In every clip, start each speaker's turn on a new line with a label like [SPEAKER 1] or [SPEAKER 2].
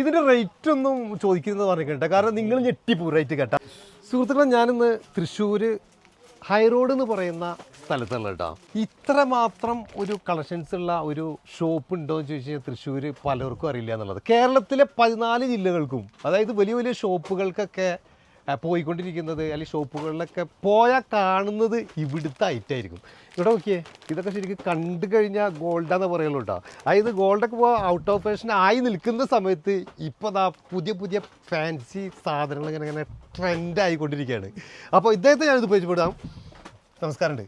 [SPEAKER 1] ഇതിന്റെ റേറ്റ് ഒന്നും ചോദിക്കുന്നത് പറഞ്ഞിട്ട്, കാരണം നിങ്ങൾ ഞെട്ടിപ്പോ റേറ്റ് കേട്ട. സുഹൃത്തുക്കളെ, ഞാനിന്ന് തൃശ്ശൂർ ഹൈറോഡ് എന്ന് പറയുന്ന സ്ഥലത്തുള്ള കേട്ടോ. ഇത്ര മാത്രം ഒരു കളക്ഷൻസ് ഉള്ള ഒരു ഷോപ്പ് ഉണ്ടോ എന്ന് ചോദിച്ചു കഴിഞ്ഞാൽ തൃശ്ശൂർ പലർക്കും അറിയില്ല എന്നുള്ളത്. കേരളത്തിലെ 14 ജില്ലകൾക്കും, അതായത് വലിയ വലിയ ഷോപ്പുകൾക്കൊക്കെ പോയിക്കൊണ്ടിരിക്കുന്നത്, അല്ലെങ്കിൽ ഷോപ്പുകളിലൊക്കെ പോയാൽ കാണുന്നത് ഇവിടുത്തെ ഐറ്റമായിരിക്കും. ഇവിടെ നോക്കിയേ, ഇതൊക്കെ ശരിക്കും കണ്ടു കഴിഞ്ഞാൽ ഗോൾഡാന്ന് പറയുള്ളൂ കേട്ടോ. അതായത് ഗോൾഡൊക്കെ ഇപ്പോൾ ഔട്ട് ഓഫ് ഫാഷൻ ആയി നിൽക്കുന്ന സമയത്ത് ഇപ്പോൾ ദാ പുതിയ പുതിയ ഫാൻസി സാധനങ്ങൾ ഇങ്ങനെ ഇങ്ങനെ ട്രെൻഡ് ആയിക്കൊണ്ടിരിക്കുകയാണ്. അപ്പോൾ ഇദ്ദേഹത്തെ ഞാനിത് പരിചയപ്പെടാം. നമസ്കാരമുണ്ട്.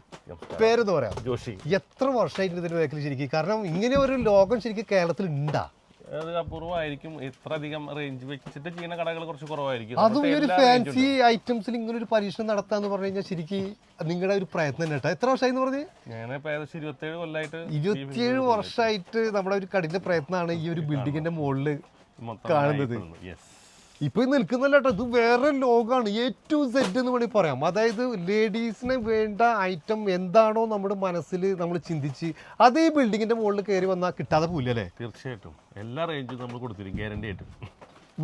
[SPEAKER 1] പേരെന്ന് പറയാം? ജോഷി. എത്ര വർഷമായിട്ട് ഇതിൻ്റെ ബാക്കിൽ ശരിക്കും? കാരണം ഇങ്ങനെ ഒരു ലോകം ശരിക്കും കേരളത്തിൽ ഉണ്ടാ?
[SPEAKER 2] അത് അപൂർവമായിരിക്കും. ഇത്രയധികം റേഞ്ച് വെച്ചിട്ട് ചെയ്യുന്ന കടകൾ കുറച്ച് കുറവായിരിക്കും.
[SPEAKER 1] അതും ഈ ഒരു ഫാൻസി ഐറ്റംസിൽ ഇങ്ങനെ ഒരു പരീക്ഷണം നടത്താന്ന് പറഞ്ഞു കഴിഞ്ഞാൽ ശരിക്കും നിങ്ങളുടെ ഒരു പ്രയത്നം തന്നെ കേട്ടോ. എത്ര വർഷമായി പറഞ്ഞു?
[SPEAKER 2] ഞാൻ ഏകദേശം 27 കൊല്ലമായിട്ട്
[SPEAKER 1] 27 വർഷമായിട്ട് നമ്മുടെ ഒരു കഠിന പ്രയത്നമാണ് ഈ ഒരു ബിൽഡിങ്ങിന്റെ മുകളിൽ കാണുന്നത്. ഇപ്പൊ നിൽക്കുന്നല്ലോ കേട്ടോ, ഇത് വേറെ ലോകമാണ്. A to Z എന്ന് വേണമെങ്കിൽ പറയാം. അതായത് ലേഡീസിന് വേണ്ട ഐറ്റം എന്താണോ നമ്മുടെ മനസ്സിൽ നമ്മൾ ചിന്തിച്ച് അത് ഈ ബിൽഡിങ്ങിന്റെ മുകളിൽ കയറി വന്നാൽ കിട്ടാതെ പോയില്ലേ?
[SPEAKER 2] തീർച്ചയായിട്ടും എല്ലാ റേഞ്ചും നമ്മൾ കൊടുത്തിരിക്കും, ഗ്യാരണ്ടി ആയിട്ട്.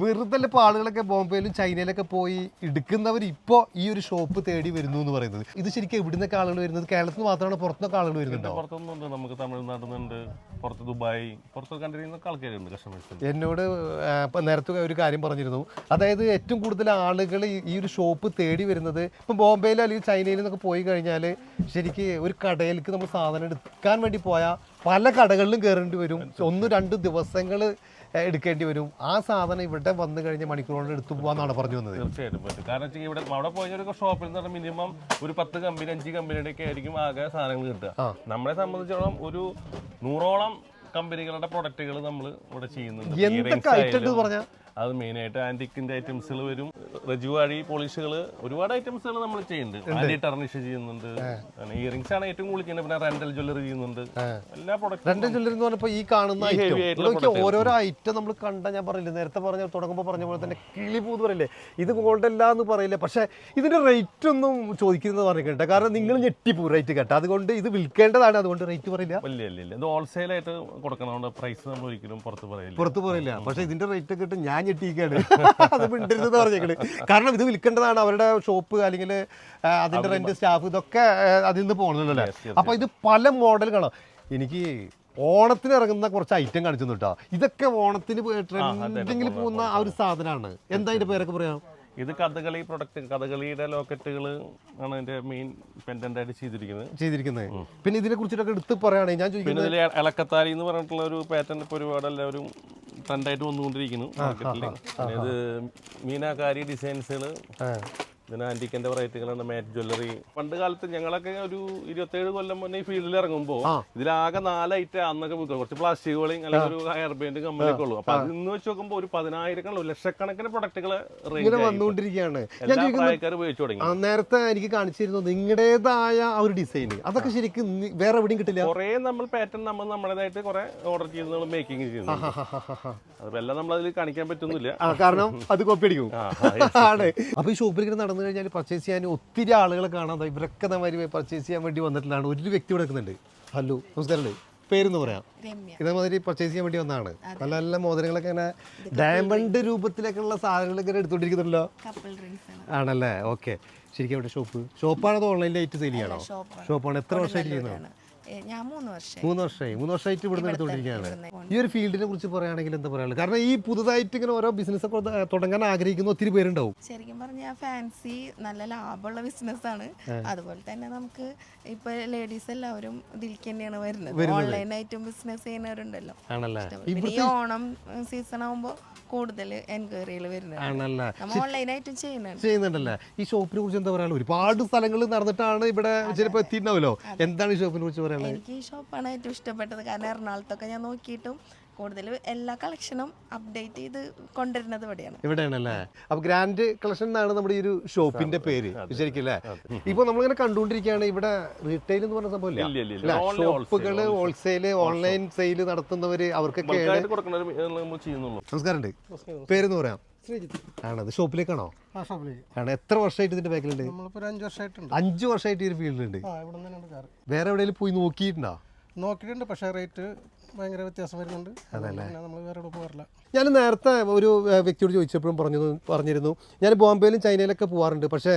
[SPEAKER 1] വെറുതെ ഇപ്പോൾ ആളുകളൊക്കെ ബോംബെയിലും ചൈനയിലൊക്കെ പോയി എടുക്കുന്നവർ ഇപ്പോൾ ഈ ഒരു ഷോപ്പ് തേടി വരുന്നു എന്ന് പറയുന്നത്. ഇത് ശരിക്കും എവിടുന്നൊക്കെ ആളുകൾ വരുന്നത്? കേരളത്തിൽ മാത്രമാണ്, പുറത്തുനിന്നൊക്കെ ആളുകൾ വരുന്നുണ്ടോ?
[SPEAKER 2] പുറത്തുനിന്നുണ്ട്, നമുക്ക് തമിഴ്നാട്ടിൽ നിന്നുണ്ട്, പുറത്ത് ദുബായ്, പുറത്ത് കൺട്രിയിൽ നിന്നൊക്കെ ആൾക്കാരുണ്ട് കസ്റ്റമേഴ്സ്.
[SPEAKER 1] എന്നോട് നേരത്തെ ഒരു കാര്യം പറഞ്ഞിരുന്നു, അതായത് ഏറ്റവും കൂടുതൽ ആളുകൾ ഈ ഒരു ഷോപ്പ് തേടി വരുന്നത് ഇപ്പം ബോംബെയിലോ അല്ലെങ്കിൽ ചൈനയിൽ നിന്നൊക്കെ പോയി കഴിഞ്ഞാൽ ശരിക്ക് ഒരു കടയിലേക്ക് നമ്മൾ സാധനം എടുക്കാൻ വേണ്ടി പോയാൽ പല കടകളിലും കയറേണ്ടി വരും, 1-2 ദിവസങ്ങൾ എടുക്കേണ്ടി വരും. ആ സാധനം ഇവിടെ വന്നു കഴിഞ്ഞ മണിക്കൂറുകൊണ്ട് എടുത്തു പോകാന്നാണ് പറഞ്ഞു വന്നത്.
[SPEAKER 2] തീർച്ചയായിട്ടും പറ്റും. കാരണം ഇവിടെ അവിടെ പോയ ഒരു ഷോപ്പിൽ നിന്ന് പറഞ്ഞാൽ മിനിമം ഒരു 10 കമ്പനി 5 കമ്പനിയുടെ ഒക്കെ ആയിരിക്കും ആകെ സാധനങ്ങൾ കിട്ടുക. നമ്മളെ സംബന്ധിച്ചോളം ഒരു 100ഓളം കമ്പനികളുടെ പ്രൊഡക്റ്റുകൾ നമ്മൾ ഇവിടെ ചെയ്യുന്നുണ്ട്.
[SPEAKER 1] എന്തൊക്കെ ഐറ്റം പറഞ്ഞാൽ
[SPEAKER 2] അത് മെയിനായിട്ട് ആന്റിക്കിന്റെ ഐറ്റംസുകൾ വരും, റജുവാഴി പോളിഷുകൾ, ഒരുപാട് ഐറ്റംസുകൾ നമ്മൾ ചെയ്യുന്നുണ്ട്. ആന്റി ടർണിഷ് ചെയ്യുന്നുണ്ട്, ഇയറിംഗ്സ് ആണ് ഏറ്റവും കൂടുതൽ ചെയ്യുന്നത്. പിന്നെ റെന്റൽ ജ്വല്ലറി ചെയ്യുന്നുണ്ട്. എല്ലാ പ്രൊഡക്റ്റും.
[SPEAKER 1] റെന്റൽ ജ്വല്ലറി എന്ന് പറഞ്ഞപ്പോൾ ഈ കാണുന്ന ഓരോരോ ഐറ്റം നമ്മൾ കണ്ട, ഞാൻ പറയില്ല നേരത്തെ പറഞ്ഞ തുടങ്ങുമ്പോൾ പറഞ്ഞ പോലെ തന്നെ കിളിപൂന്ന് പറയില്ലേ, ഇത് ഗോൾഡ് അല്ല എന്ന് പറയില്ലേ. പക്ഷേ ഇതിന്റെ റേറ്റ് ഒന്നും ചോദിക്കുന്നത് പറഞ്ഞിട്ട്, കാരണം നിങ്ങൾ ഞെട്ടിപ്പോ റേറ്റ് കേട്ടോ. അതുകൊണ്ട് ഇത് വിൽക്കേണ്ടതാണ്, അതുകൊണ്ട് റേറ്റ് പറയില്ല.
[SPEAKER 2] ഇല്ല, ഇത് ഹോൾസെയിലായിട്ട് കൊടുക്കണോണ്ട് പ്രൈസ് നമ്മൾ ഒരിക്കലും പുറത്ത് പറയില്ല.
[SPEAKER 1] പക്ഷേ ഇതിന്റെ റേറ്റ് ഒക്കെ ഇട്ട് ഞാൻ ഞെട്ടിക്കാണ് അത് മിണ്ടരുതെന്ന് പറഞ്ഞേക്കണ്. കാരണം ഇത് വിൽക്കേണ്ടതാണ്, അവരുടെ ഷോപ്പ് അല്ലെങ്കിൽ അതിന്റെ റെന്റ്, സ്റ്റാഫ്, ഇതൊക്കെ അതിൽ നിന്ന് പോകണല്ലോ. അപ്പൊ ഇത് പല മോഡൽ കാണാം. എനിക്ക് ഓണത്തിന് ഇറങ്ങുന്ന കുറച്ച് ഐറ്റം കാണിച്ചു കേട്ടോ. ഇതൊക്കെ ഓണത്തിന് ട്രെൻഡിങ്ങിൽ പോകുന്ന ആ ഒരു സാധനമാണ്. എന്താ അതിന്റെ പേരൊക്കെ പറയാം?
[SPEAKER 2] ഇത് കഥകളി പ്രൊഡക്റ്റ്, കഥകളിയുടെ ലോക്കറ്റുകൾ ആണ് അതിന്റെ മെയിൻ പെൻഡന്റ് ആയിട്ട് ചെയ്തിരിക്കുന്നത്.
[SPEAKER 1] പിന്നെ ഇതിനെ കുറിച്ചിട്ടൊക്കെ എടുത്ത് പറയുകയാണെങ്കിൽ ഞാൻ ചോദിക്കുന്നത്,
[SPEAKER 2] ഇതിൽ ഇളക്കത്താലി എന്ന് പറഞ്ഞിട്ടുള്ള ഒരു പാറ്റേൺ ഇപ്പോൾ ഒരുപാട് എല്ലാവരും ട്രെൻഡായിട്ട് വന്നുകൊണ്ടിരിക്കുന്നു മാർക്കറ്റിൽ. ഇത് മീനാകാരി ഡിസൈൻസുകൾ, പിന്നെ ആന്റിക്കിന്റെ വെറൈറ്റികളാണ്, മാറ്റ് ജ്വല്ലറി. പണ്ട് കാലത്ത് ഞങ്ങളൊക്കെ ഒരു 27 കൊല്ലം മുന്നേ ഈ ഫീൽഡിൽ ഇറങ്ങുമ്പോൾ ഇതിലാകെ 4 ഐറ്റം അന്നൊക്കെ വിൽക്കും. കുറച്ച് പ്ലാസ്റ്റിക് കോളിങ് അല്ലെങ്കിൽ ഒരു ഹെയർ ബാൻഡ് കമ്പനിയൊക്കെ ഉള്ളൂ. അപ്പൊ അതിന്ന് വെച്ച് നോക്കുമ്പോൾ ഒരു 10,000 ലക്ഷക്കണക്കിന് പ്രൊഡക്റ്റുകൾ
[SPEAKER 1] വന്നുകൊണ്ടിരിക്കുകയാണ്.
[SPEAKER 2] ആൾക്കാർ ഉപയോഗിച്ചു തുടങ്ങി.
[SPEAKER 1] നേരത്തെ എനിക്ക് കാണിച്ചിരുന്നു നിങ്ങളുടേതായ ഒരു ഡിസൈൻ, അതൊക്കെ ശരിക്കും വേറെ എവിടെയും കിട്ടില്ല.
[SPEAKER 2] കുറെ നമ്മൾ പാറ്റേൺ നമ്മുടേതായിട്ട് കുറെ ഓർഡർ ചെയ്ത് നമ്മൾ മേക്കിംഗ് ചെയ്യുന്നു. അതെല്ലാം നമ്മൾ അതിൽ കാണിക്കാൻ പറ്റുന്നില്ല, കാരണം
[SPEAKER 1] അത് കോപ്പി അടിക്കും. അപ്പൊ ഈ ഷോപ്പിൽ ഇങ്ങനെ നടന്നു കഴിഞ്ഞാൽ പർച്ചേസ് ചെയ്യാൻ ഒത്തിരി ആളുകളെ കാണാം. ഇവരൊക്കെ നമ്മാതിരി പർച്ചേസ് ചെയ്യാൻ വേണ്ടി വന്നിട്ടുള്ളതാണ്. ഒരു വ്യക്തി ഇവിടെ നിൽക്കുന്നുണ്ട്. ഹലോ, നമസ്കാരം. പേരെന്ന് പറയാം? ഇതേമാതിരി പർച്ചേസ് ചെയ്യാൻ വേണ്ടി വന്നതാണ്. നല്ല നല്ല മോതിരങ്ങളൊക്കെ ഇങ്ങനെ ഡയമണ്ട് രൂപത്തിലൊക്കെയുള്ള സാധനങ്ങളൊക്കെ എടുത്തോണ്ടിരിക്കുന്നുണ്ടല്ലോ. ആണല്ലേ? ഓക്കെ. ശരിക്കും ഇവിടെ ഷോപ്പാണ്, അത് ഓൺലൈനിലായിട്ട് സെയിൽ ചെയ്യണോ? ഷോപ്പാണ്. എത്ര വർഷമായിട്ട് ചെയ്യുന്നത്?
[SPEAKER 3] ഞാൻ 3
[SPEAKER 1] വർഷമായിട്ട് ഇവിടുന്ന് എടുത്തുകൊണ്ടിരിക്കുകയാണ്. ഈ ഒരു ഫീൽഡിനെ കുറിച്ച് പറയുകയാണെങ്കിൽ എന്താ പറയാനുള്ളത്? കാരണം ഈ പുതുതായിട്ട് ഇങ്ങനെ ഓരോ ബിസിനസ് ഒക്കെ തുടങ്ങാൻ ആഗ്രഹിക്കുന്ന ഒത്തിരി പേരുണ്ടാവും.
[SPEAKER 3] ശരിക്കും പറഞ്ഞാൽ ഫാൻസി നല്ല ലാഭമുള്ള ബിസിനസ്സാണ്. അതുപോലെ തന്നെ നമുക്ക് ഇപ്പൊ ലേഡീസ് എല്ലാവരും ഇതിലേക്ക് തന്നെയാണ് വരുന്നത്. ഓൺലൈനായിട്ടും ബിസിനസ് ചെയ്യുന്നവരുണ്ടല്ലോ. ഈ ഓണം സീസൺ ആകുമ്പോൾ കൂടുതൽ എൻക്വയറികൾ വരുന്നത് ഓൺലൈനായിട്ടും
[SPEAKER 1] ചെയ്യുന്നുണ്ടല്ലേ. ഈ ഷോപ്പിനെ കുറിച്ച് എന്താ പറയാനുള്ളത്? ഒരുപാട് സ്ഥലങ്ങളിൽ നടന്നിട്ടാണ് ഇവിടെ ചിലപ്പോൾ എത്തിയിട്ടുണ്ടാവല്ലോ. എന്താണ് ഈ ഷോപ്പിനെ കുറിച്ച് പറയാനുള്ളത്?
[SPEAKER 3] എനിക്ക് ഈ ഷോപ്പാണ് ഏറ്റവും ഇഷ്ടപ്പെട്ടത്. കാരണം എറണാകുളത്തൊക്കെ ഞാൻ നോക്കിയിട്ടും കൂടുതൽ എല്ലാ കളക്ഷനും അപ്ഡേറ്റ് ചെയ്ത് കൊണ്ടുവരുന്നത്
[SPEAKER 1] ഇവിടെയാണല്ലേ. അപ്പൊ ഗ്രാൻഡ് കളക്ഷൻ എന്നാണ് നമ്മുടെ ഈ ഒരു ഷോപ്പിന്റെ പേര് ശരിക്കും അല്ലേ? ഇപ്പൊ നമ്മളിങ്ങനെ കണ്ടുകൊണ്ടിരിക്കുകയാണ് ഇവിടെ റീറ്റെയിൽ എന്ന് പറഞ്ഞ സംഭവമില്ല. ഷോപ്പുകള്, ഹോൾസെയില്, ഓൺലൈൻ സെയിൽ നടത്തുന്നവര്, അവർക്കൊക്കെ. നമസ്കാരം. പേരെന്ന് പറയാം? ആണത് ഷോപ്പിലേക്കാണോ? ആണ്. എത്ര വർഷമായിട്ട് ഇതിന്റെ ബാക്കിലുണ്ട്? 5 വർഷമായിട്ട് ഈ ഒരു ഫീൽഡിലുണ്ട്. വേറെ എവിടെയെങ്കിലും പോയി നോക്കിയിട്ടുണ്ടോ?
[SPEAKER 4] നോക്കിയിട്ടുണ്ട്, പക്ഷേ റേറ്റ് ഭയങ്കര വ്യത്യാസം വരുന്നുണ്ട്. അതല്ലേ നമ്മൾ വേറെ എവിടെ പോകാറില്ല.
[SPEAKER 1] ഞാൻ നേരത്തെ ഒരു വ്യക്തിയോട് ചോദിച്ചപ്പോഴും പറഞ്ഞിരുന്നു ഞാൻ ബോംബെയിലും ചൈനയിലൊക്കെ പോകാറുണ്ട്, പക്ഷേ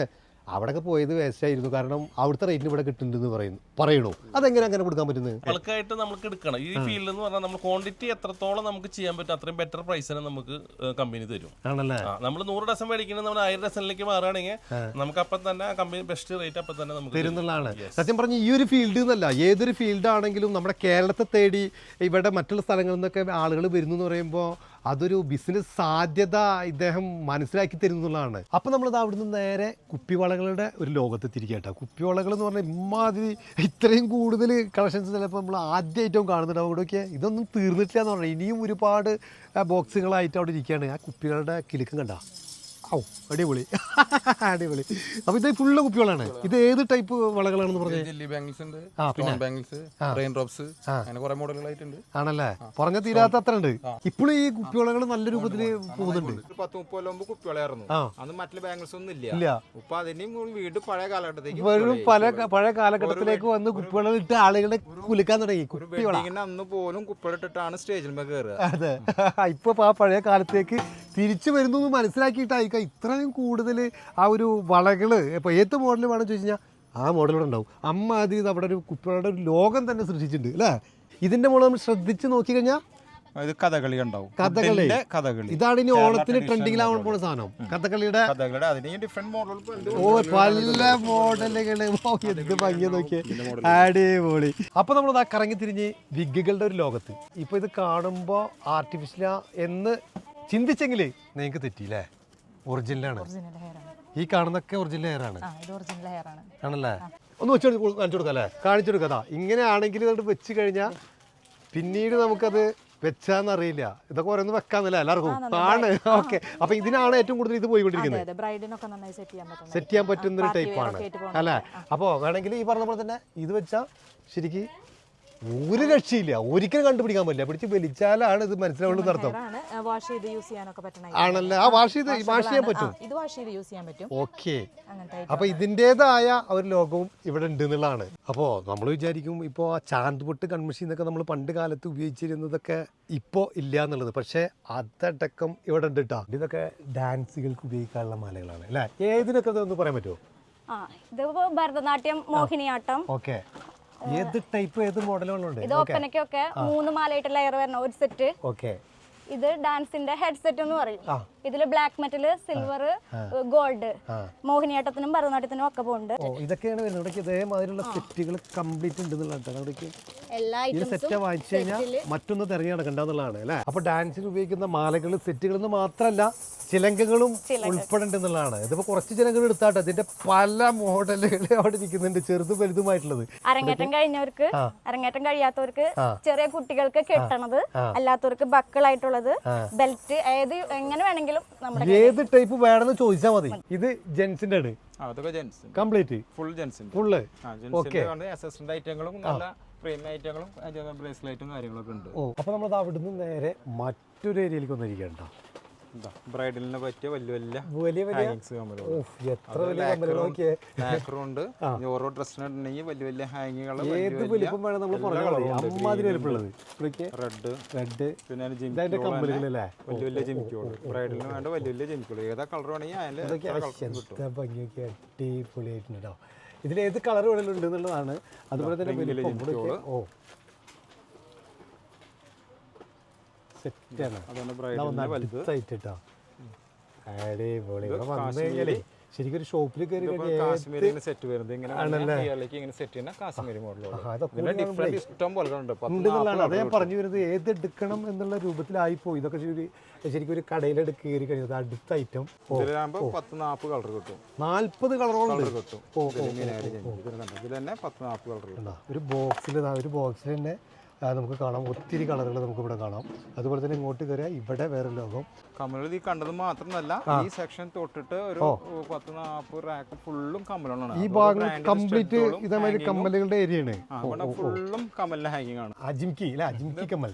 [SPEAKER 1] അവിടെയൊക്കെ പോയത് വേസ്റ്റ് ആയിരുന്നു, കാരണം അവിടുത്തെ റേറ്റിന് ഇവിടെ കിട്ടുന്നുണ്ടെന്ന് പറയണു. അതെങ്ങനെ അങ്ങനെ കൊടുക്കാൻ പറ്റുന്നത്?
[SPEAKER 2] ബൾക്കായിട്ട് നമുക്ക് എടുക്കണം. ഈ ഫീൽഡ് എന്ന് പറഞ്ഞാൽ നമ്മൾ ക്വാണ്ടിറ്റി എത്രത്തോളം നമുക്ക് ചെയ്യാൻ പറ്റും അത്രയും ബെറ്റർ പ്രൈസിന് നമുക്ക് കമ്പനി തരും.
[SPEAKER 1] ആണല്ലേ?
[SPEAKER 2] നമ്മൾ 100 ഡസൻ മേടിക്കുന്നത് നമ്മൾ 1000 ഡസനിലേക്ക് മാറുകയാണെങ്കിൽ നമുക്ക് അപ്പം തന്നെ കമ്പനി ബെസ്റ്റ് റേറ്റ് അപ്പം തന്നെ നമുക്ക്
[SPEAKER 1] തരുന്നുള്ളതാണ്. സത്യം പറഞ്ഞ ഈ ഒരു ഫീൽഡ് എന്നല്ല, ഏതൊരു ഫീൽഡ് ആണെങ്കിലും നമ്മുടെ കേരളത്തെ തേടി ഇവിടെ മറ്റുള്ള സ്ഥലങ്ങളിൽ നിന്നൊക്കെ ആളുകൾ വരുന്നു എന്ന് പറയുമ്പോൾ അതൊരു ബിസിനസ് സാധ്യത ഇദ്ദേഹം മനസ്സിലാക്കി തരുന്നുള്ളതാണ്. അപ്പം നമ്മളിത് അവിടുന്ന് നേരെ കുപ്പിവളകളുടെ ഒരു ലോകത്തെത്തിരിക്കുക കേട്ടോ. കുപ്പിവളകൾ എന്ന് പറഞ്ഞാൽ ഇമാതിരി ഇത്രയും കൂടുതൽ കളക്ഷൻസ് ചിലപ്പോൾ നമ്മൾ ആദ്യമായിട്ടും കാണുന്നുണ്ടാവും ഇവിടെയൊക്കെ. ഇതൊന്നും തീർന്നിട്ടില്ല എന്ന് പറഞ്ഞാൽ ഇനിയും ഒരുപാട് ബോക്സുകളായിട്ട് അവിടെ ഇരിക്കുകയാണ്. ആ കുപ്പികളുടെ കിലുക്കം കണ്ട, ഔ അടിപൊളി അടിപൊളി. അപ്പോൾ ഇത് ഫുള്ള് കുപ്പികളാണ്. ഇത് ഏത് ടൈപ്പ് വളകളാണെന്ന് പറഞ്ഞത്?
[SPEAKER 4] ജെല്ലി ബാംഗിൾസ് ഉണ്ട്, സ്റ്റോൺ ബാംഗിൾസ്, റെയിൻ ഡ്രോപ്സ്, അങ്ങനെ കുറെ മോഡലുകളായിട്ടുണ്ട്.
[SPEAKER 1] ആണല്ലേ? പറഞ്ഞ തീരാത്ത അത്ര ഉണ്ട്. ഇപ്പോഴും ഈ കുപ്പിവളകൾ നല്ല രൂപത്തിൽ പോകുന്നുണ്ട്.
[SPEAKER 5] 10-30 കൊല്ലം മുമ്പ് കുപ്പിവളയായിരുന്നു. അന്ന് മറ്റുള്ള ബാംഗിൾസ് ഒന്നും
[SPEAKER 1] ഇല്ല.
[SPEAKER 5] ഇപ്പൊ അതിനെയും വീണ്ടും പഴയ കാലഘട്ടത്തേക്ക്
[SPEAKER 1] വെറും പഴയ കാലഘട്ടത്തിലേക്ക് വന്ന് കുപ്പിവള ഇട്ട് ആളുകളെ കുലുക്കാൻ തുടങ്ങി. കുപ്പിവള
[SPEAKER 5] അന്ന് പോലും കുപ്പിവളിട്ടിട്ടാണ് സ്റ്റേജിൽ കയറുക.
[SPEAKER 1] അതെ, ഇപ്പൊ ആ പഴയ കാലത്തേക്ക് തിരിച്ചു വരുന്നു എന്ന് മനസ്സിലാക്കിയിട്ടായിരിക്കാം ഇത്രയും കൂടുതൽ ആ ഒരു വളകള്. ഇപ്പൊ ഏത് മോഡൽ വേണമെന്ന് ചോദിച്ചു കഴിഞ്ഞാൽ ആ മോഡലിവിടെ ഉണ്ടാവും. അമ്മ അത് അവിടെ ഒരു കുപ്പികളുടെ ഒരു ലോകം തന്നെ സൃഷ്ടിച്ചിട്ടുണ്ട് അല്ലേ? ഇതിന്റെ മുകളിൽ നമ്മൾ ശ്രദ്ധിച്ച് നോക്കിക്കഴിഞ്ഞാൽ
[SPEAKER 5] ഇത് കഥകളി ഉണ്ടാവും.
[SPEAKER 1] കഥകളി ഇതാണ് ഇനി ഓണത്തിന് ട്രെൻഡിങ്ങിലാവാൻ പോണ സാധനം. കഥകളിയുടെ
[SPEAKER 5] ഡിഫറെന്റ് മോഡൽ
[SPEAKER 1] പല മോഡലുകള്. എന്ത് ഭംഗി നോക്കിയേ, അടിപൊളി. അപ്പൊ നമ്മൾ ആ കറങ്ങി തിരിഞ്ഞ് വിഗുകളുടെ ഒരു ലോകത്ത്. ഇപ്പൊ ഇത് കാണുമ്പോ ആർട്ടിഫിഷ്യലാ എന്ന് ചിന്തിച്ചെങ്കില് നിങ്ങൾക്ക് തെറ്റിയില്ലേ? ഒറിജിനലാണ്. ഈ കാണുന്നൊക്കെ ഒറിജിനൽ ഹെയർ ആണ്. ആണല്ലേ? ഒന്ന് വെച്ച് കാണിച്ചു കൊടുക്കാം അല്ലേ? കാണിച്ചു കൊടുക്കാതാ. ഇങ്ങനെയാണെങ്കിൽ ഇതോട്ട് വെച്ച് കഴിഞ്ഞാൽ പിന്നീട് നമുക്കത് വെച്ചാന്നറിയില്ല. ഇതൊക്കെ ഓരോന്ന് വെക്കാന്നല്ലേ എല്ലാവർക്കും ആണ്. ഓക്കെ, അപ്പൊ ഇതിനാണ് ഏറ്റവും കൂടുതൽ ഇത് പോയിക്കൊണ്ടിരിക്കുന്നത്. സെറ്റ് ചെയ്യാൻ പറ്റുന്ന ഒരു ടൈപ്പാണ് അല്ലേ? അപ്പോൾ വേണമെങ്കിൽ ഈ പറഞ്ഞ പോലെ തന്നെ ഇത് വെച്ചാൽ ശരിക്കും ഒരു രക്ഷയില്ല, ഒരിക്കലും കണ്ടുപിടിക്കാൻ പറ്റില്ല. പിടിച്ച് വലിച്ചാലാണ് ഇത് മനസ്സിലാവുള്ളൂ അർത്ഥം. ആണല്ലേ? ആ വാഷ് ചെയ്യാൻ പറ്റും. ഓക്കെ, അപ്പൊ ഇതിൻ്റെതായ ഒരു ലോകവും ഇവിടെ ഉണ്ട് എന്നുള്ളതാണ്. അപ്പോൾ നമ്മൾ വിചാരിക്കും ഇപ്പോൾ ആ ചാന്ത് പൊട്ട് കൺമെഷീൻ എന്നൊക്കെ നമ്മൾ പണ്ട് കാലത്ത് ഉപയോഗിച്ചിരുന്നതൊക്കെ ഇപ്പോൾ ഇല്ല എന്നുള്ളത്. പക്ഷേ അതടക്കം ഇവിടെ ഉണ്ട് കേട്ടോ. ഇതൊക്കെ ഡാൻസുകൾക്ക് ഉപയോഗിക്കാനുള്ള മാലകളാണ് അല്ലേ? ഏതിനൊക്കെ ഒന്ന് പറയാൻ പറ്റുമോ?
[SPEAKER 6] ഭരതനാട്യം, മോഹിനിയാട്ടം.
[SPEAKER 1] ഓക്കെ, ഏത് ടൈപ്പ് ഏത് മോഡലുകളുണ്ട്?
[SPEAKER 6] ഇത് ഒപ്പനക്കൊക്കെ 3 മാലയായിട്ട് ലെയർ വരുന്ന ഒരു സെറ്റ്.
[SPEAKER 1] ഓക്കെ,
[SPEAKER 6] ഇത് ഡാൻസിന്റെ ഹെഡ്സെറ്റ് എന്ന് പറയും. ഇതില് ബ്ലാക്ക് മെറ്റൽ, സിൽവർ, ഗോൾഡ്. മോഹിനിയാട്ടത്തിനും ഭരതനാട്യത്തിനും ഒക്കെ പോകുന്നുണ്ട്.
[SPEAKER 1] ഇതൊക്കെയാണ് വരുന്നത്. ഇവിടെ ഇതേമാതിരിയുള്ള സെറ്റുകൾ കംപ്ലീറ്റ് ഉണ്ട്.
[SPEAKER 6] എല്ലാ
[SPEAKER 1] സെറ്റ് വാങ്ങിച്ചു കഴിഞ്ഞാൽ മറ്റൊന്ന് തിരഞ്ഞെടുക്കണ്ടെന്നുള്ളതാണ് അല്ലേ? അപ്പൊ ഡാൻസിന് ഉപയോഗിക്കുന്ന മാലകൾ, സെറ്റുകളെന്ന് മാത്രമല്ല ചിലങ്കകളും ഉൾപ്പെടേണ്ടെന്നുള്ളതാണ്. ഇതിപ്പോ കുറച്ച് ചിലങ്കകൾ എടുത്താട്ടെ, ഇതിന്റെ പല മോഡലുകൾ അവിടെ ഇരിക്കുന്നുണ്ട്, ചെറുതും വലുതുമായിട്ടുള്ളത്.
[SPEAKER 6] അരങ്ങേറ്റം കഴിഞ്ഞവർക്ക്, അരങ്ങേറ്റം കഴിയാത്തവർക്ക്, ചെറിയ കുട്ടികൾക്ക് കെട്ടണത്, അല്ലാത്തവർക്ക് ബക്കളായിട്ടുള്ളത്, ബെൽറ്റ്, ഏത് എങ്ങനെ വേണമെങ്കിലും
[SPEAKER 1] ഏത് ടൈപ്പ് വേണമെന്ന് ചോദിച്ചാൽ മതി. ഇത് ജെൻസിന്റെ ആണ് കംപ്ലീറ്റ്
[SPEAKER 5] ഫുൾ ജെൻസിന്റെ
[SPEAKER 1] ഫുള്ള്.
[SPEAKER 5] അസസ്മെന്റ് ഐറ്റങ്ങളും നല്ല പ്രീമിയം ഐറ്റങ്ങളും ബ്രേസ്ലെറ്റും കാര്യങ്ങളൊക്കെ ഉണ്ട്.
[SPEAKER 1] അപ്പൊ നമ്മൾ അവിടുന്ന് നേരെ മറ്റൊരു ഏരിയയിലേക്ക് വന്നിരിക്കണ്ട.
[SPEAKER 5] ബ്രൈഡലിനെ പറ്റിയ വലിയ ഉണ്ട്. ഓരോ ഡ്രസ്സിനുണ്ടെങ്കിൽ വലിയ ഹാങ്ങിങ്ങൾ,
[SPEAKER 1] റെഡ്,
[SPEAKER 5] പിന്നെ വലിയ ജിമിക്കോള്. ബ്രൈഡലിന് വേണ്ട വലിയ ജിമിക്കോള്. ഏതാ കളർ വേണമെങ്കിൽ
[SPEAKER 1] അടിപൊളിയായിട്ടുണ്ടോ? ഇതിൽ ഏത് കളർ വേണമെങ്കിലും ഉണ്ട് എന്നുള്ളതാണ്. അതുപോലെ തന്നെ ശരിക്കും ഒരു ഷോപ്പിൽ കയറി
[SPEAKER 5] സെറ്റ് വരുന്നത് ഇങ്ങനെ സെറ്റ് ചെയ്യുന്ന കാശ്മീരി മോഡലുകൾ.
[SPEAKER 1] അതേ ഞാൻ പറഞ്ഞു വരുന്നത്, ഏത് എടുക്കണം എന്നുള്ള രൂപത്തിലായിപ്പോയി. ഇതൊക്കെ ശരിക്കും ഒരു കടയിലെടുത്ത് കയറി കഴിഞ്ഞത് അടുത്ത ഐറ്റം
[SPEAKER 5] 10-40 കളർ കിട്ടും.
[SPEAKER 1] 40 കളറുകൾ
[SPEAKER 5] കിട്ടും. ഇതിൽ തന്നെ 10-40 കളർ.
[SPEAKER 1] ഒരു ബോക്സിൽ തന്നെ നമുക്ക് കാണാം, ഒത്തിരി കളറുകൾ നമുക്ക് ഇവിടെ കാണാം. അതുപോലെ തന്നെ ഇങ്ങോട്ട് കയറിയാൽ ഇവിടെ വേറെ ലോകം.
[SPEAKER 5] കമ്മലുകൾ ഈ കണ്ടത് മാത്രമല്ല, ഈ സെക്ഷൻ തൊട്ടിട്ട് ഒരു 10-40 റാക്ക് ഫുള്ളും കമ്മലുകളാണ്.
[SPEAKER 1] ഈ ഭാഗം കംപ്ലീറ്റ് ഇതേമാതിരി കമ്മലുകളുടെ ഏരിയയാണ്.
[SPEAKER 5] ഫുള്ളും കമ്മലിന്റെ ഹാങ്ങിങ് ആണ്.
[SPEAKER 1] ജിംകി കമ്മൽ,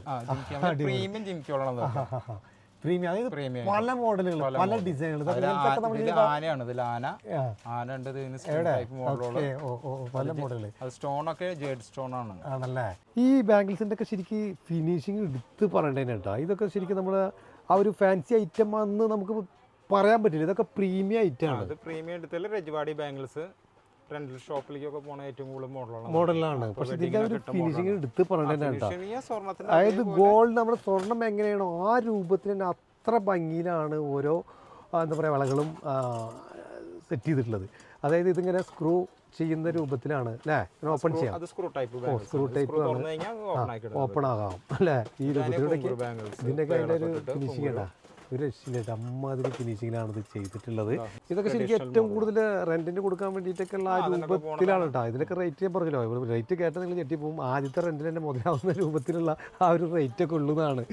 [SPEAKER 5] പ്രീമിയം ജിംകിയോളാണ്.
[SPEAKER 1] പ്രീമിയം, അതായത്
[SPEAKER 5] Premium.
[SPEAKER 1] പല മോഡലുകൾ, പല ഡിസൈനുകൾ.
[SPEAKER 5] ആനയാണ്, ഇതിൽ ആന ഉണ്ട്, മോഡലുകൾ,
[SPEAKER 1] പല മോഡലുകൾ.
[SPEAKER 5] അത് സ്റ്റോണൊക്കെ ജേഡ് സ്റ്റോൺ ആണ്.
[SPEAKER 1] ആണല്ലേ. ഈ ബാംഗിൾസിന്റെ ഒക്കെ ശരിക്കും ഫിനിഷിങ് എടുത്ത് പറയേണ്ടത് കേട്ടോ. ഇതൊക്കെ ശരിക്കും നമ്മൾ ആ ഒരു ഫാൻസി ഐറ്റം ആണെന്ന് നമുക്ക് പറയാൻ പറ്റില്ല. ഇതൊക്കെ പ്രീമിയം ഐറ്റം ആണ്.
[SPEAKER 5] അത് പ്രീമിയം എടുത്താൽ രജ്വാടി ബാംഗിൾസ് റെന്റൽ ഷോപ്പിലേക്കൊക്കെ പോണ ഏറ്റവും കൂടുതൽ
[SPEAKER 1] മോഡലാണ്. പക്ഷെ ഇതിന്റെ ഒരു ഫിനിഷിങ് എടുത്ത് പറയേണ്ടത് കേട്ടോ.
[SPEAKER 5] സ്വർണ്ണത്തിന്
[SPEAKER 1] അതായത് ഗോൾഡ്, നമ്മുടെ സ്വർണം എങ്ങനെയാണോ ആ രൂപത്തിൽ തന്നെ അത്ര ഭംഗിയിലാണ് ഓരോ എന്താ പറയുക വളകളും സെറ്റ് ചെയ്തിട്ടുള്ളത്. അതായത് ഇതിങ്ങനെ സ്ക്രൂ ചെയ്യുന്ന രൂപത്തിലാണ് അല്ലേ, ഓപ്പൺ ചെയ്യാം.
[SPEAKER 5] സ്ക്രൂ ടൈപ്പ്
[SPEAKER 1] ഓപ്പൺ ആകാം അല്ലേ ഈ രൂപത്തിലൂടെ. ഇതിൻ്റെയൊക്കെ അതിൻ്റെ ഒരു ഫിനിഷിംഗ് ആണ്, ഒരു രക്ഷയില്ല. അമ്മാതിരി ഫിനിഷിങ്ങിലാണ് ഇത് ചെയ്തിട്ടുള്ളത്. ഇതൊക്കെ ശരിക്കും ഏറ്റവും കൂടുതൽ റെന്റിന് കൊടുക്കാൻ വേണ്ടിയിട്ടൊക്കെ ഉള്ള ആ രൂപത്തിലാണ് കേട്ടോ. ഇതിലൊക്കെ റേറ്റ് ഞാൻ പറഞ്ഞല്ലോ, റേറ്റ് കേട്ടാൽ നിങ്ങൾ ഞെട്ടിപ്പോവും. ആദ്യത്തെ റെന്റിന് തന്നെ മുതലാവുന്ന രൂപത്തിലുള്ള ആ ഒരു റേറ്റ് ഒക്കെ ഉള്ളതാണ്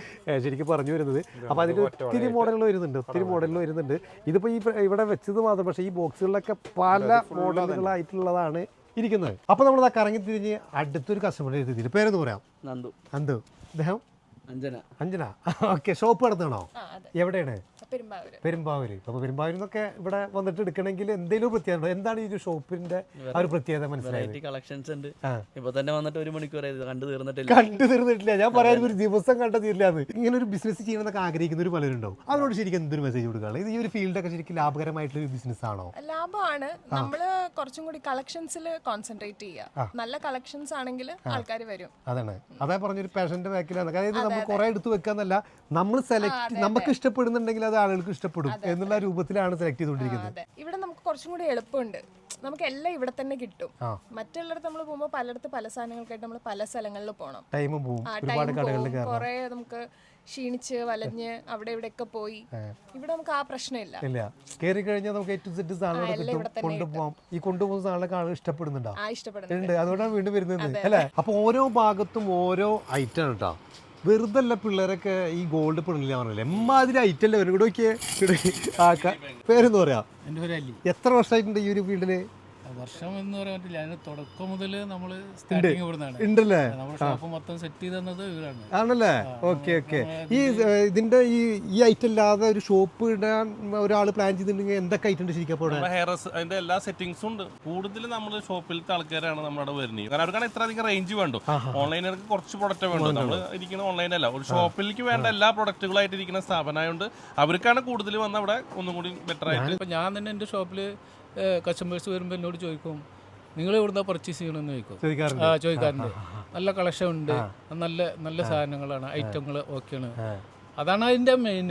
[SPEAKER 1] ശരിക്കും പറഞ്ഞു വരുന്നത്. അപ്പോൾ അതിൽ ഒത്തിരി മോഡലുകൾ വരുന്നുണ്ട്. ഇതിപ്പോൾ ഈ ഇവിടെ വെച്ചത് മാത്രം, പക്ഷേ ഈ ബോക്സുകളിലൊക്കെ പല മോഡലുകളായിട്ടുള്ളതാണ് ഇരിക്കുന്നത്. അപ്പോൾ നമ്മൾ കറങ്ങി തിരിഞ്ഞ് അടുത്തൊരു കസ്റ്റമർ എത്തിയിട്ട് പേരെന്ന് പറയാം. നന്ദു. അദ്ദേഹം അഞ്ജന. ഓക്കെ. ഷോപ്പ് നടത്തണോ? എവിടെയാണ്? പെരുമ്പാവൂര്. അപ്പോൾ പെരുമ്പാവൂരിൽ നിന്നൊക്കെ ഇവിടെ വന്നിട്ട് എടുക്കണമെങ്കിൽ എന്തെങ്കിലും പ്രത്യേകത ഉണ്ടോ? എന്താണ് ഈ ഷോപ്പിന്റെ ആ ഒരു പ്രത്യേകത മനസ്സിലായത്?
[SPEAKER 7] കളക്ഷൻസ് ഉണ്ട്. ഇപ്പൊ തന്നെ വന്നിട്ട് 1 മണിക്കൂർ കണ്ടു
[SPEAKER 1] തീർന്നിട്ടില്ല. ഞാൻ പറയാൻ ഒരു ദിവസം കണ്ട തീരില്ലാന്ന്. ഇങ്ങനെ ഒരു ബിസിനസ് ചെയ്യണമെന്നൊക്കെ ആഗ്രഹിക്കുന്നവർ പലരുണ്ടാവും. അവരോട് ശരിക്കും എന്തൊരു മെസ്സേജ് കൊടുക്കുകയാണ്? ഇത് ഈ ഒരു ഫീൽഡൊക്കെ ശരിക്കും ലാഭകരമായിട്ടുള്ള ഒരു ബിസിനസ് ആണോ?
[SPEAKER 8] ലാഭമാണ്. നമ്മള് കുറച്ചും കൂടി കളക്ഷൻസിൽ കോൺസെൻട്രേറ്റ് ചെയ്യുക. നല്ല കളക്ഷൻസ് ആണെങ്കിൽ ആൾക്കാർ വരും.
[SPEAKER 1] അതാണ് അതാ പറഞ്ഞൊരു പാഷന്റെ ബാക്കിലാണ്. അതായത് നമ്മൾ കുറെ എടുത്ത് വെക്കാന്നല്ല, നമ്മൾ സെലക്ട് നമുക്ക് ഇഷ്ടപ്പെടുന്നുണ്ടെങ്കിൽ അത് ആളുകൾക്ക് ഇഷ്ടപ്പെടും എന്നുള്ള രൂപത്തിലാണ് സെലക്ട് ചെയ്തുകൊണ്ടിരിക്കുന്നത്.
[SPEAKER 8] ഇവിടെ നമുക്ക് കുറച്ചും കൂടി എളുപ്പമുണ്ട്. നമുക്ക് എല്ലാം ഇവിടെ തന്നെ കിട്ടും. മറ്റുള്ളിടത്ത് നമ്മൾ പോകുമ്പോൾ പലയിടത്ത് പല സാധനങ്ങൾക്കായിട്ട് നമ്മൾ പല സ്ഥലങ്ങളിൽ പോകണം.
[SPEAKER 1] ടൈമും പോവും, ഒരുപാട് കടകളിൽ
[SPEAKER 8] കുറെ നമുക്ക് ക്ഷീണിച്ച് വലഞ്ഞ് അവിടെ ഇവിടെ ഒക്കെ പോയി. ഇവിടെ നമുക്ക് ആ പ്രശ്നമില്ല.
[SPEAKER 1] ഇല്ല, കയറി കഴിഞ്ഞാൽ നമുക്ക് A to Z സാധനങ്ങൾ കൊണ്ടുപോകാം. ഈ കൊണ്ടുപോകുന്ന സാധനങ്ങളൊക്കെ ആളുകൾ ഇഷ്ടപ്പെടുന്നുണ്ടോ?
[SPEAKER 8] ഇഷ്ടപ്പെടുന്നുണ്ട്.
[SPEAKER 1] അതുകൊണ്ടാണ് വീണ്ടും വരുന്നത് അല്ലേ. അപ്പൊ ഓരോ ഭാഗത്തും ഓരോ ഐറ്റം ആണ് കേട്ടോ. വെറുതെ അല്ല പിള്ളേരൊക്കെ ഈ ഗോൾഡ് പെണ്ണില്ല പറഞ്ഞില്ലേ, എമ്മാതിരി ഐറ്റം അല്ലേ വരും. ഇവിടെ പേരെന്ന് പറയാ. എത്ര വർഷമായിട്ടുണ്ട് ഈ ഒരു ഫീൽഡില്?
[SPEAKER 9] വർഷം എന്ന് പറയാൻ പറ്റില്ല. അതിന് തുടക്കം മുതൽ നമ്മൾ സ്റ്റാർട്ടിങ് ഇവിടുന്നാണ്.
[SPEAKER 1] ഉണ്ടല്ലേ?
[SPEAKER 9] ഷോപ്പ് മൊത്തം സെറ്റ് ചെയ്ത് തന്നത് ഇവരാണ്.
[SPEAKER 1] ആണല്ലേ? ഓക്കെ. ഈ ഇതിന്റെ ഈ ഐറ്റം ഇല്ലാതെ ഒരു ഷോപ്പ് ഇടാൻ ഒരാൾ പ്ലാൻ ചെയ്തിട്ടുണ്ടെങ്കിൽ എന്തൊക്കെ ഐറ്റം ഉണ്ട് ശരിക്കും?
[SPEAKER 2] അതിന്റെ എല്ലാ സെറ്റിംഗ്സും ഉണ്ട്. കൂടുതൽ നമ്മൾ ഷോപ്പിലത്തെ ആൾക്കാരാണ് നമ്മുടെ വരുന്നത്. കാരണം അവർക്കാണ് ഇത്ര അധികം റേഞ്ച് വേണ്ടു. ഓൺലൈനുകൾക്ക് കുറച്ച് പ്രൊഡക്റ്റ് വേണ്ടു. നമ്മൾ ഇരിക്കുന്ന ഓൺലൈനല്ല, ഒരു ഷോപ്പിലേക്ക് വേണ്ട എല്ലാ പ്രൊഡക്റ്റുകളായിട്ട് ഇരിക്കുന്ന സ്ഥാപനമായതുകൊണ്ട് അവർക്കാണ് കൂടുതൽ വന്ന് അവിടെ ഒന്നും കൂടി ബെറ്റർ ആയിട്ട്.
[SPEAKER 9] ഇപ്പം ഞാൻ തന്നെ എൻ്റെ ഷോപ്പിൽ കസ്റ്റമേഴ്സ് വരുമ്പോൾ എന്നോട് ചോദിക്കും, നിങ്ങൾ എവിടുന്നാ പർച്ചേസ് ചെയ്യണമെന്ന് ചോദിക്കാറുണ്ട്. നല്ല കളക്ഷൻ ഉണ്ട്, നല്ല നല്ല സാധനങ്ങളാണ്, ഐറ്റങ്ങൾ ഓക്കെയാണ്. അതാണ് അതിന്റെ മെയിൻ.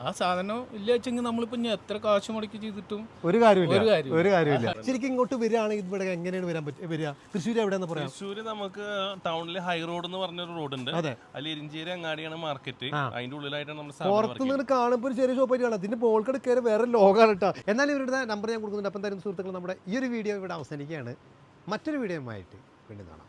[SPEAKER 9] ആ സാധനം ഇല്ല വെച്ചെങ്കിൽ നമ്മളിപ്പോ എത്ര കാശ് മുടക്കി ചെയ്തിട്ടും
[SPEAKER 1] ഒരു കാര്യമില്ല. ശരിക്കും ഇങ്ങോട്ട് വരികയാണെങ്കിൽ ഇവിടെ എങ്ങനെയാണ് വരിക? തൃശ്ശൂർ എവിടെയാന്ന് പറയാം?
[SPEAKER 2] തൃശ്ശൂര് നമുക്ക് ടൗണിൽ ഹൈ റോഡ് എന്ന് പറഞ്ഞൊരു റോഡ് ഉണ്ട്. അതിൽ ഇരിഞ്ചേരി അങ്ങാടിയാണ് മാർക്കറ്റ്. അതിന്റെ ഉള്ളിലായിട്ടാണ് നമ്മൾ
[SPEAKER 1] പുറത്തുനിന്ന് കാണുമ്പോൾ ഒരു ചെറിയ ഷോപ്പായിട്ട് കാണാം. ഇതിന്റെ ബോൾക്കട് കയറി വേറെ ലോകമാണ് കേട്ടോ. എന്നാലും ഇവരുടെ നമ്പർ ഞാൻ കൊടുക്കുന്നുണ്ട്. അപ്പം എന്തായാലും സുഹൃത്തുക്കൾ, നമ്മുടെ ഈ ഒരു വീഡിയോ ഇവിടെ അവസാനിക്കുകയാണ്. മറ്റൊരു വീഡിയോയുമായിട്ട് വീണ്ടും കാണാം.